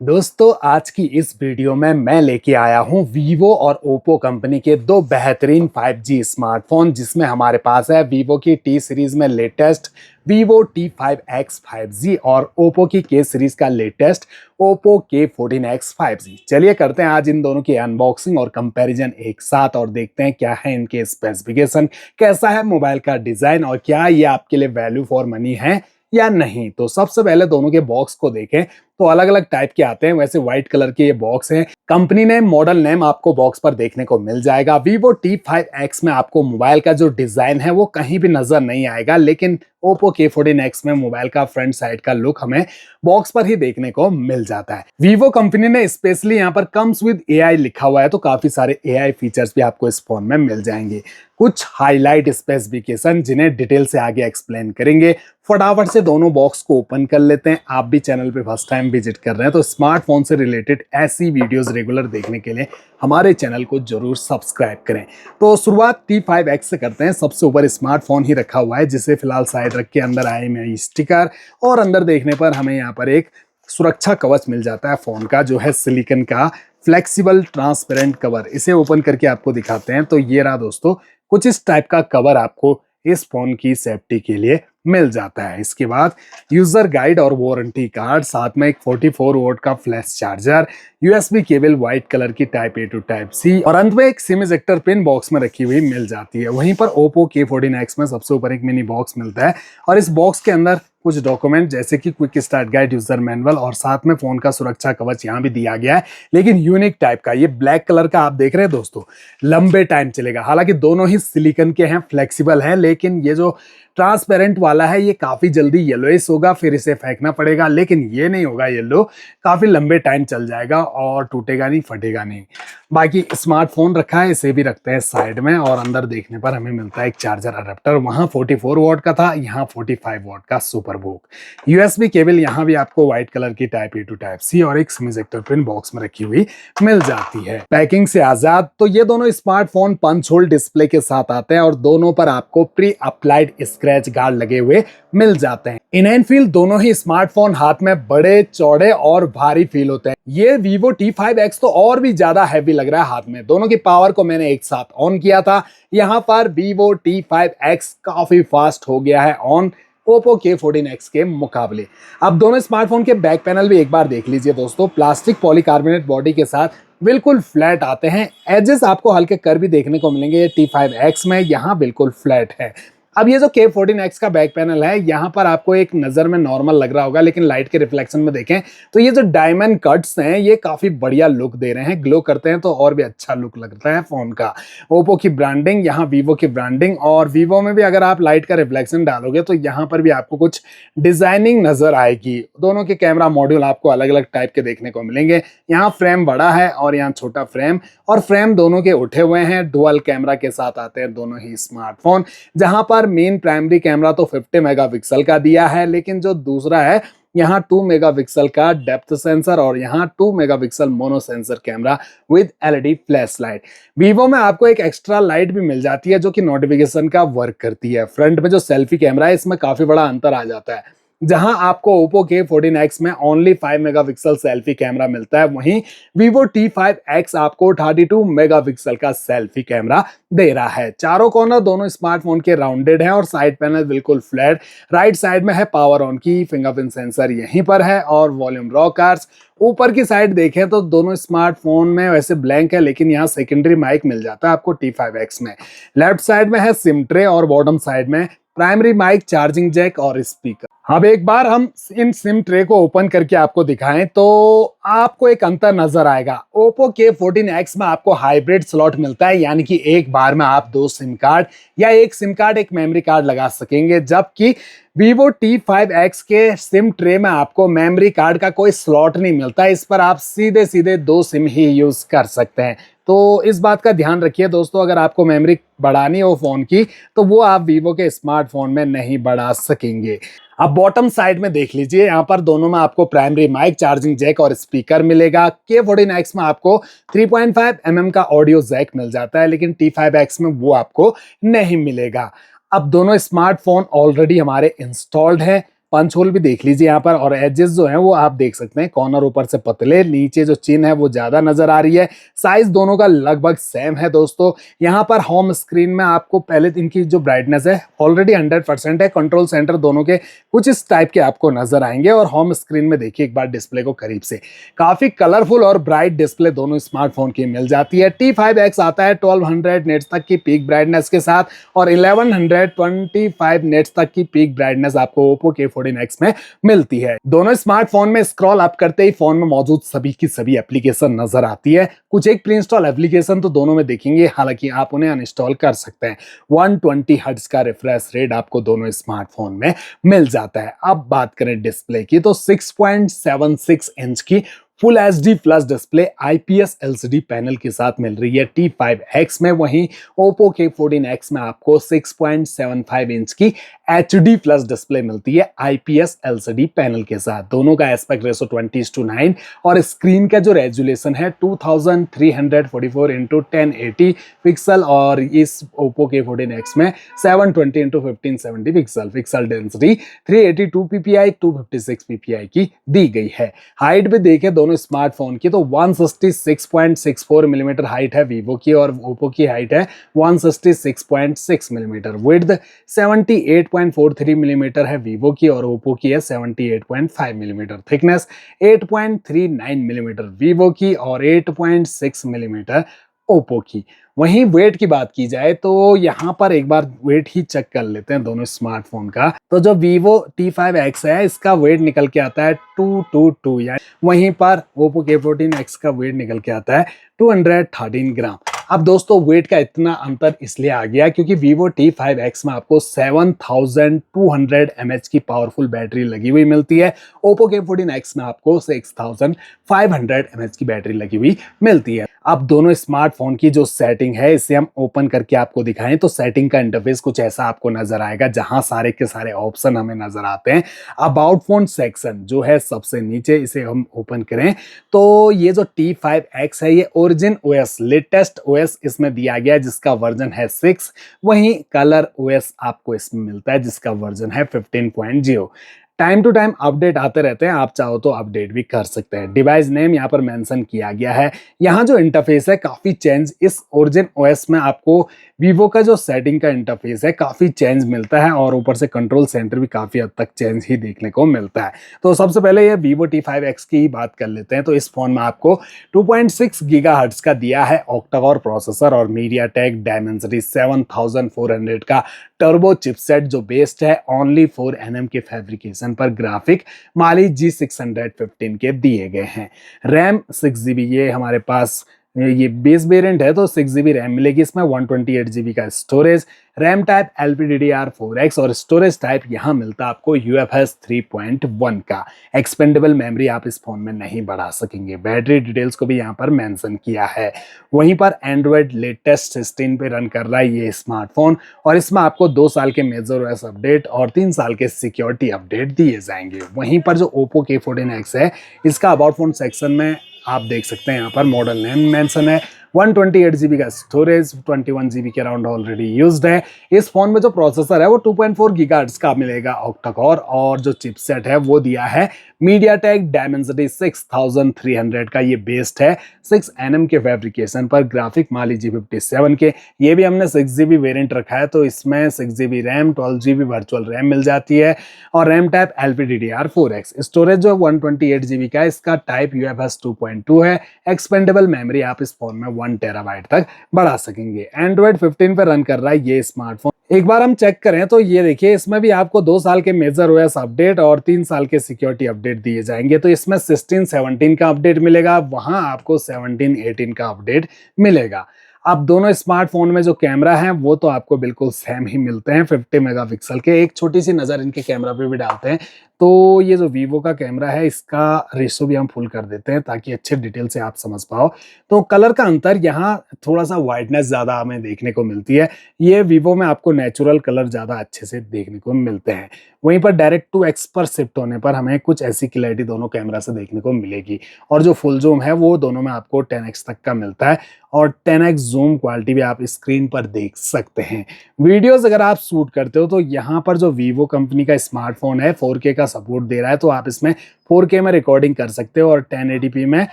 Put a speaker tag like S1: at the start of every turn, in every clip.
S1: दोस्तों आज की इस वीडियो में मैं लेके आया हूं वीवो और ओप्पो कंपनी के दो बेहतरीन 5G स्मार्टफोन जिसमें हमारे पास है वीवो की टी सीरीज में लेटेस्ट वीवो T5X 5G और ओप्पो की के सीरीज का लेटेस्ट ओप्पो K14X 5G। चलिए करते हैं आज इन दोनों की अनबॉक्सिंग और कंपैरिजन एक साथ और देखते हैं क्या है इनके स्पेसिफिकेशन, कैसा है मोबाइल का डिजाइन और क्या ये आपके लिए वैल्यू फॉर मनी है या नहीं। तो सबसे पहले दोनों के बॉक्स को देखें तो अलग अलग टाइप के आते हैं। वैसे व्हाइट कलर के ये बॉक्स हैं। कंपनी नेम मॉडल नेम आपको बॉक्स पर देखने को मिल जाएगा। वीवो T5X में आपको मोबाइल का जो डिजाइन है वो कहीं भी नजर नहीं आएगा, लेकिन ओप्पो K14X में मोबाइल का फ्रंट साइड का लुक हमें बॉक्स पर ही देखने को मिल जाता है। वीवो कंपनी ने स्पेशली यहाँ पर कम्स विद AI लिखा हुआ है, तो काफी सारे AI फीचर्स भी आपको इस फोन में मिल जाएंगे। कुछ हाईलाइट स्पेसिफिकेशन जिन्हें डिटेल से आगे एक्सप्लेन करेंगे। फटाफट से दोनों बॉक्स को ओपन कर लेते हैं। आप भी चैनल पे फर्स्ट टाइम विजिट कर रहे हैं तो स्मार्टफोन से रिलेटेड ऐसी वीडियोस रेगुलर देखने के लिए हमारे चैनल को जरूर सब्सक्राइब करें। तो शुरुआत T5X से करते हैं। सबसे ऊपर स्मार्टफोन ही रखा हुआ है जिसे फिलहाल साइड रख के अंदर आए में स्टिकर और अंदर देखने पर हमें यहाँ पर एक सुरक्षा कवच मिल जाता है फोन का, जो है सिलिकॉन का फ्लेक्सिबल ट्रांसपेरेंट कवर। इसे ओपन करके आपको दिखाते हैं तो ये रहा दोस्तों, कुछ इस टाइप का कवर आपको इस फोन की सेफ्टी के लिए मिल जाता है। इसके बाद यूजर गाइड और वारंटी कार्ड, साथ में एक 44 वोल्ट का flash charger, USB cable white colour की type A to type C और अंत में एक सिम इजेक्टर पिन बॉक्स में रखी हुई मिल जाती है। वहीं पर ओप्पो K14X में सबसे ऊपर एक मिनी बॉक्स मिलता है और इस बॉक्स के अंदर कुछ डॉक्यूमेंट जैसे कि quick start guide, user manual और साथ में फोन का सुरक्षा कवच यहाँ भी दिया गया है, लेकिन यूनिक टाइप का। ये ब्लैक कलर का आप देख रहे हैं दोस्तों, लंबे टाइम चलेगा। हालांकि दोनों ही सिलिकॉन के हैं, फ्लेक्सिबल है, लेकिन ये जो ट्रांसपेरेंट वाला है ये काफी जल्दी येलोइश होगा, फिर इसे फेंकना पड़ेगा, लेकिन ये नहीं होगा येलो, काफी लंबे टाइम चल जाएगा और टूटेगा नहीं, फटेगा नहीं। बाकी स्मार्टफोन रखा है, इसे भी रखते हैं साइड में और अंदर देखने पर हमें मिलता है एक चार्जर अडेप्टर। वहां 44 वॉट का था, यहाँ 45 वॉट का सुपर बुक। USB केबल यहाँ भी आपको व्हाइट कलर की type A to type C और एक सिम इजेक्टर पिन बॉक्स में रखी हुई मिल जाती है। पैकिंग से आजाद तो ये दोनों स्मार्टफोन पंच होल डिस्प्ले के साथ आते हैं और दोनों पर आपको प्री अप्लाइड स्क्रैच गार्ड लगे हुए मिल जाते हैं। इन एंड फील दोनों ही स्मार्टफोन हाथ में बड़े, चौड़े और भारी फील होते हैं। ये वीवो T5X तो और भी ज्यादा हैवी लग रहा है हाथ में। दोनों की पावर को मैंने एक साथ ऑन किया था। यहाँ पर वीवो T5X काफी फास्ट हो गया है ऑन ओप्पो K14X के मुकाबले। अब दोनों स्मार्टफोन के बैक पैनल भी एक बार देख लीजिए दोस्तों। प्लास्टिक पॉलीकार्बोनेट बॉडी के साथ बिल्कुल फ्लैट आते हैं। एजेस आपको हल्के कर भी देखने को मिलेंगे T5X में, यहाँ बिल्कुल फ्लैट है। अब ये जो K14X का बैक पैनल है, यहाँ पर आपको एक नजर में नॉर्मल लग रहा होगा, लेकिन लाइट के रिफ्लेक्शन में देखें तो ये जो डायमंड कट्स हैं ये काफी बढ़िया लुक दे रहे हैं। ग्लो करते हैं तो और भी अच्छा लुक लगता है फोन का। ओप्पो की ब्रांडिंग, यहाँ वीवो की ब्रांडिंग, और वीवो में भी अगर आप लाइट का रिफ्लेक्शन डालोगे तो यहाँ पर भी आपको कुछ डिजाइनिंग नजर आएगी। दोनों के कैमरा मॉड्यूल आपको अलग अलग टाइप के देखने को मिलेंगे। यहाँ फ्रेम बड़ा है और यहाँ छोटा फ्रेम, और फ्रेम दोनों के उठे हुए हैं। डुअल कैमरा के साथ आते हैं दोनों ही स्मार्टफोन, जहां पर मेन प्राइमरी कैमरा तो 50 मेगापिक्सल का दिया है, लेकिन जो दूसरा है यहाँ 2 मेगापिक्सल का डेप्थ सेंसर और यहाँ 2 megapixel mono sensor camera with LED flash light. Vivo में आपको एक एक्स्ट्रा लाइट भी मिल जाती है जो कि नोटिफिकेशन का वर्क करती है। फ्रंट में जो सेल्फी कैमरा है इसमें काफी बड़ा अंतर आ जाता है। जहां आपको ओप्पो K14X में ओनली 5 मेगापिक्सल सेल्फी कैमरा मिलता है, वहीं वीवो T5X आपको 32 मेगापिक्सल का सेल्फी कैमरा दे रहा है। चारों कॉर्नर दोनों स्मार्टफोन के राउंडेड है और साइड पैनल बिल्कुल फ्लैट। राइट साइड में है पावर ऑन की, फिंगरप्रिंट सेंसर यहीं पर है और वॉल्यूम रॉकर्स। ऊपर की साइड देखें तो दोनों स्मार्टफोन में वैसे ब्लैंक है, लेकिन यहाँ सेकेंडरी माइक मिल जाता है आपको T5X में। लेफ्ट साइड में है सिम ट्रे और बॉटम साइड में प्राइमरी माइक, चार्जिंग जैक और स्पीकर। अब एक बार हम इन सिम ट्रे को ओपन करके आपको दिखाएं तो आपको एक अंतर नजर आएगा। ओप्पो K14X में आपको हाइब्रिड स्लॉट मिलता है, यानी कि एक बार में आप 2 सिम कार्ड या एक सिम कार्ड एक मेमोरी कार्ड लगा सकेंगे, जबकि वीवो T5X के सिम ट्रे में आपको मेमोरी कार्ड का कोई स्लॉट नहीं मिलता। इस पर आप सीधे सीधे 2 सिम ही यूज कर सकते हैं। तो इस बात का ध्यान रखिए दोस्तों, अगर आपको मेमोरी बढ़ानी हो फोन की तो वो आप वीवो के स्मार्टफोन में नहीं बढ़ा सकेंगे। अब बॉटम साइड में देख लीजिए, यहाँ पर दोनों में आपको प्राइमरी माइक, चार्जिंग जैक और स्पीकर मिलेगा। K14X में आपको 3.5 mm का ऑडियो जैक मिल जाता है, लेकिन T5X में वो आपको नहीं मिलेगा। अब दोनों स्मार्टफोन ऑलरेडी हमारे इंस्टॉल्ड है। पंच होल भी देख लीजिए यहाँ पर, और एजेस जो है वो आप देख सकते हैं, कॉर्नर ऊपर से पतले, नीचे जो चिन है वो ज्यादा नजर आ रही है। साइज दोनों का लगभग सेम है दोस्तों। यहाँ पर होम स्क्रीन में आपको पहले इनकी जो ब्राइटनेस है ऑलरेडी 100% है। कंट्रोल सेंटर दोनों के कुछ इस टाइप के आपको नजर आएंगे। और होम स्क्रीन में देखिए एक बार डिस्प्ले को करीब से, काफी कलरफुल और ब्राइट डिस्प्ले दोनों स्मार्टफोन की मिल जाती है। T5X आता है 1200 नेट्स तक की पीक ब्राइटनेस के साथ, और 1125 नेट्स तक की पीक ब्राइटनेस आपको Oppo K14X में मिलती है। दोनों स्मार्टफोन में स्क्रॉल अप करते ही फोन में मौजूद सभी की सभी एप्लीकेशन नजर आती है। कुछ एक प्री इंस्टॉल एप्लीकेशन तो दोनों में देखेंगे, हालांकि आप उन्हें अनइंस्टॉल कर सकते हैं। 120 हर्ट्ज का रिफ्रेश रेट आपको दोनों स्मार्टफोन में मिल जाता है। अब बात करें डिस्प्ले की, तो 6.76 इंच की full HD plus display IPS LCD panel के साथ मिल रही है T5X में। वहीं Oppo K14X में आपको 6.75 इंच की HD प्लस डिस्प्ले मिलती है IPS LCD पैनल के साथ। दोनों का एस्पेक्ट रेशो 20:9 और स्क्रीन का जो रेजोल्यूशन है 2344x1080 पिक्सल, और इस Oppo K14X में 720x1570 pixel. Pixel density 382 ppi 256 ppi की दी गई है। हाइट भी देखें दोनों स्मार्टफोन की, तो 166.64 मिलीमीटर हाइट है वीवो की, और ओप्पो की हाइट है 166.6 मिलीमीटर। विड्थ 78.43 मिलीमीटर है वीवो की, और ओप्पो की है 78.5 मिलीमीटर। थिकनेस 8.39 मिलीमीटर वीवो की, और 8.6 मिलीमीटर ओप्पो की। वहीं वेट की बात की जाए तो यहाँ पर एक बार वेट ही चेक कर लेते हैं दोनों स्मार्टफोन का। तो जो Vivo T5X है इसका वेट निकल के आता है 222, यानी वहीं पर Oppo K14X का वेट निकल के आता है 213 ग्राम। अब दोस्तों वेट का इतना अंतर इसलिए आ गया क्योंकि Vivo T5X में आपको 7200 mAh की पावरफुल बैटरी लगी हुई मिलती है। Oppo K14X में आपको 6500 mAh की बैटरी लगी हुई मिलती है। अब दोनों स्मार्टफोन की जो सेटिंग है इसे हम ओपन करके आपको दिखाएं तो सेटिंग का इंटरफेस कुछ ऐसा आपको नजर आएगा, जहां सारे के सारे ऑप्शन हमें नजर आते हैं। अबाउट फोन सेक्शन जो है सबसे नीचे, इसे हम ओपन करें तो ये जो T5X है ये ओरिजिन OS लेटेस्ट OS इसमें दिया गया है जिसका वर्जन है 6। वहीं कलर OS आपको इसमें मिलता है जिसका वर्जन है 15.0। टाइम टू टाइम अपडेट आते रहते हैं, आप चाहो तो अपडेट भी कर सकते हैं। डिवाइस नेम यहाँ पर मेंशन किया गया है। यहाँ जो इंटरफेस है काफी चेंज इस ओरिजिन OS में आपको वीवो का जो सेटिंग का इंटरफेस है काफी चेंज मिलता है, और ऊपर से कंट्रोल सेंटर भी काफी हद तक चेंज ही देखने को मिलता है। तो सबसे पहले ये Vivo T5X की ही बात कर लेते हैं। तो इस फोन में आपको 2.6 गीगाहर्ट्ज का दिया है ऑक्टा-कोर प्रोसेसर, और MediaTek Dimensity 7400 का टर्बो चिपसेट जो बेस्ड है ओनली 4nm के फैब्रिकेशन पर ग्राफिक Mali G615 के दिए गए हैं। रैम 6GB ये हमारे पास ये बेस वेरिएंट है तो 6GB रैम मिलेगी इसमें। 128GB का स्टोरेज, रैम टाइप LPDDR4X, और स्टोरेज टाइप यहाँ मिलता है आपको UFS 3.1 का। एक्सपेंडेबल मेमोरी आप इस फोन में नहीं बढ़ा सकेंगे। बैटरी डिटेल्स को भी यहाँ पर मेंशन किया है। वहीं पर एंड्रॉइड लेटेस्ट 16 पे रन कर रहा है ये स्मार्टफोन, और इसमें आपको 2 साल के मेजर OS अपडेट और 3 साल के सिक्योरिटी अपडेट दिए जाएंगे। वहीं पर जो Oppo K14X है इसका अबाउट फोन सेक्शन में आप देख सकते हैं यहाँ पर मॉडल नेम मेंशन है। 128GB का स्टोरेज, 21GB के अराउंड ऑलरेडी यूज्ड है। इस फोन में जो प्रोसेसर है वो 2.4 गीगाहर्ट्ज का मिलेगा ऑक्टा-कोर, और जो चिपसेट है वो दिया है MediaTek Dimensity 6300 का। ये बेस्ड है 6nm के फैब्रिकेशन पर ग्राफिक Mali G57 के। ये भी हमने 6GB वेरिएंट रखा है, तो इसमें 6GB RAM 12GB virtual RAM मिल जाती है, और रैम टाइप LPDDR4X। स्टोरेज जो 128GB का, इसका टाइप UFS 2.2 है। एक्सपेंडेबल मेमोरी आप इस फोन में 1 टेराबाइट तक बढ़ा सकेंगे। एंड्रॉइड 15 पे रन कर रहा है ये स्मार्टफोन। एक बार हम चेक करें तो ये देखिए इसमें भी आपको 2 साल के मेजर OS अपडेट और 3 साल के सिक्योरिटी अपडेट दिए जाएंगे। तो इसमें 16-17 का अपडेट मिलेगा, वहां आपको 17-18 का अपडेट मिलेगा। अब दोनों स्मार्टफोन में जो कैमरा है वो तो आपको बिल्कुल सेम ही मिलते हैं 50 मेगापिक्सल के। एक छोटी सी नजर इनके कैमरा पे भी डालते हैं तो ये जो वीवो का कैमरा है इसका रेशो भी हम फुल कर देते हैं ताकि अच्छे डिटेल से आप समझ पाओ। तो कलर का अंतर यहाँ थोड़ा सा वाइटनेस ज़्यादा हमें देखने को मिलती है। ये वीवो में आपको नेचुरल कलर ज़्यादा अच्छे से देखने को मिलते हैं। वहीं पर डायरेक्ट टू एक्स पर शिफ्ट होने पर हमें कुछ ऐसी क्लैरिटी दोनों कैमरा से देखने को मिलेगी। और जो फुल जूम है वो दोनों में आपको 10x तक का मिलता है और 10x जूम क्वालिटी भी आप स्क्रीन पर देख सकते हैं। वीडियोस अगर आप शूट करते हो तो यहाँ पर जो वीवो कंपनी का स्मार्टफोन है 4K का सपोर्ट दे रहा है, तो आप इसमें 4K में रिकॉर्डिंग कर सकते हो और 1080p में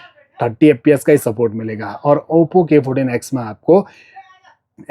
S1: 30 fps का ही सपोर्ट मिलेगा। और ओप्पो K14X में आपको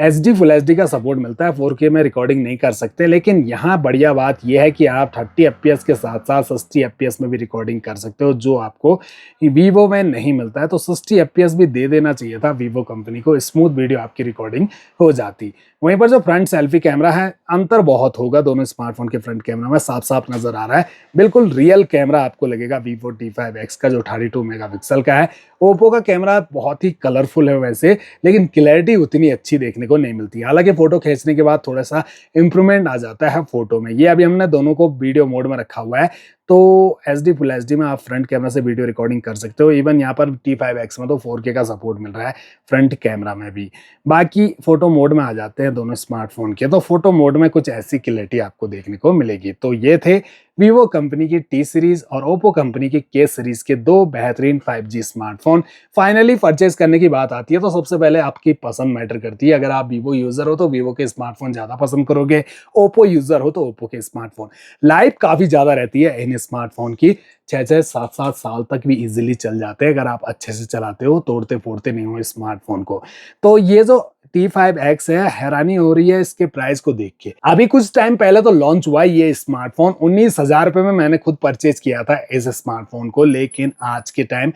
S1: HD फुल HD का सपोर्ट मिलता है, 4K में रिकॉर्डिंग नहीं कर सकते। लेकिन यहाँ बढ़िया बात यह है कि आप 30 fps के साथ साथ 60 fps में भी रिकॉर्डिंग कर सकते हो, जो आपको वीवो में नहीं मिलता है। तो 60 fps भी दे देना चाहिए था वीवो कंपनी को, स्मूथ वीडियो आपकी रिकॉर्डिंग हो जाती। वहीं पर जो फ्रंट सेल्फी कैमरा है, अंतर बहुत होगा दोनों स्मार्टफोन के फ्रंट कैमरा में, साफ साफ नजर आ रहा है। बिल्कुल रियल कैमरा आपको लगेगा वीवो T5X का जो 32 मेगापिक्सल का है। ओप्पो का कैमरा बहुत ही कलरफुल है वैसे, लेकिन क्लैरिटी उतनी अच्छी देखने को नहीं मिलती। हालांकि फोटो खींचने के बाद थोड़ा सा इंप्रूवमेंट आ जाता है फोटो में। ये अभी हमने दोनों को वीडियो मोड में रखा हुआ है, तो HD फुल HD में आप फ्रंट कैमरा से वीडियो रिकॉर्डिंग कर सकते हो। इवन यहाँ पर T5X में तो 4K का सपोर्ट मिल रहा है फ्रंट कैमरा में भी। बाकी फोटो मोड में आ जाते हैं दोनों स्मार्टफोन के, तो फोटो मोड में कुछ ऐसी क्लैरिटी आपको देखने को मिलेगी। तो ये थे वीवो कंपनी की T सीरीज और ओप्पो कंपनी की K सीरीज के दो बेहतरीन 5G स्मार्टफोन। फाइनली परचेज करने की बात आती है तो सबसे पहले आपकी पसंद मैटर करती है। अगर आप वीवो यूजर हो तो वीवो के स्मार्टफोन ज्यादा पसंद करोगे, ओप्पो यूजर हो तो ओप्पो के स्मार्टफोन। लाइफ काफी ज्यादा रहती है इन स्मार्टफोन की, 6-7 साल तक भी इजीली चल जाते हैं अगर आप अच्छे से चलाते हो, तोड़ते फोड़ते नहीं हो स्मार्टफोन को। तो ये जो T5X है, हैरानी हो रही है इसके प्राइस को देख के। अभी कुछ टाइम पहले तो लॉन्च हुआ ये स्मार्टफोन, 19,000 रुपए में मैंने खुद परचेज किया था इस स्मार्टफोन को। लेकिन आज के टाइम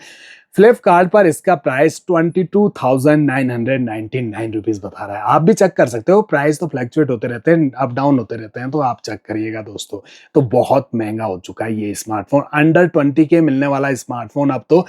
S1: फ्लिपकार्ट पर इसका प्राइस 22,999 रुपीज बता रहा है। आप भी चेक कर सकते हो, प्राइस तो फ्लक्चुएट होते रहते हैं, अप डाउन होते रहते हैं, तो आप चेक करिएगा दोस्तों। तो बहुत महंगा हो चुका है ये स्मार्टफोन। अंडर 20K मिलने वाला स्मार्टफोन अब तो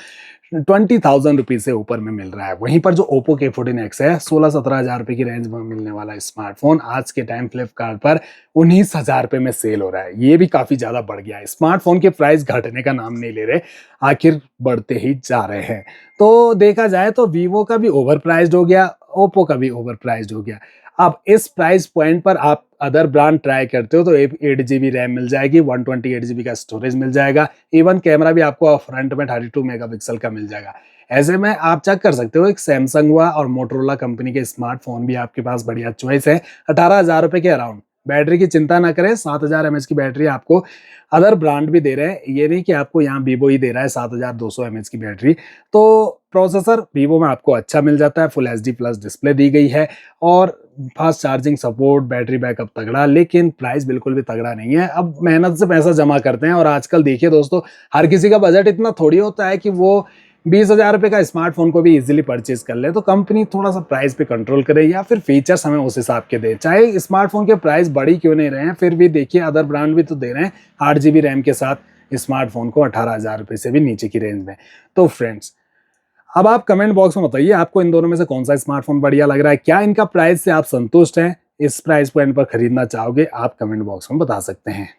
S1: 20,000 रुपीज से ऊपर में मिल रहा है। वहीं पर जो ओप्पो K14X है 16-17 हजार रुपए की रेंज में मिलने वाला स्मार्टफोन आज के टाइम फ्लिपकार्ट पर 19,000 रुपए में सेल हो रहा है। ये भी काफी ज्यादा बढ़ गया है। स्मार्टफोन के प्राइस घटने का नाम नहीं ले रहे, आखिर बढ़ते ही जा रहे हैं। तो देखा जाए तो वीवो का भी ओवर प्राइस्ड हो गया, ओप्पो का भी ओवर प्राइस्ड हो गया। अब इस प्राइस पॉइंट पर आप अदर ब्रांड ट्राई करते हो तो 8GB रैम मिल जाएगी, 128GB का स्टोरेज मिल जाएगा, इवन कैमरा भी आपको फ्रंट में 32 मेगापिक्सल का मिल जाएगा। ऐसे में आप चेक कर सकते हो, एक सैमसंग हुआ और मोटरोला कंपनी के स्मार्टफोन भी आपके पास बढ़िया चॉइस है 18,000 रुपए के अराउंड। बैटरी की चिंता ना करें, 7,000 mAh की बैटरी आपको अदर ब्रांड भी दे रहे हैं, ये नहीं कि आपको यहाँ वीवो ही दे रहा है 7,200 mAh की बैटरी। तो प्रोसेसर वीवो में आपको अच्छा मिल जाता है, फुल HD प्लस डिस्प्ले दी गई है और fast charging support, battery backup तगड़ा, लेकिन प्राइस बिल्कुल भी तगड़ा नहीं है। अब मेहनत से पैसा जमा करते हैं और आजकल देखिए दोस्तों, हर किसी का बजट इतना थोड़ी होता है कि वो 20,000 रुपए का स्मार्टफोन को भी इजीली परचेज कर ले। तो कंपनी थोड़ा सा प्राइस पे कंट्रोल करे या फिर फीचर्स हमें उस हिसाब के दे। चाहे स्मार्टफोन के प्राइस बढ़ी क्यों नहीं रहे हैं, फिर भी देखिए अदर ब्रांड भी तो दे रहे हैं 8GB रैम के साथ स्मार्टफोन को 18,000 रुपए से भी नीचे की रेंज में। तो फ्रेंड्स, अब आप कमेंट बॉक्स में बताइए आपको इन दोनों में से कौन सा स्मार्टफोन बढ़िया लग रहा है। क्या इनका प्राइस से आप संतुष्ट हैं? इस प्राइस पॉइंट पर खरीदना चाहोगे? आप कमेंट बॉक्स में बता सकते हैं।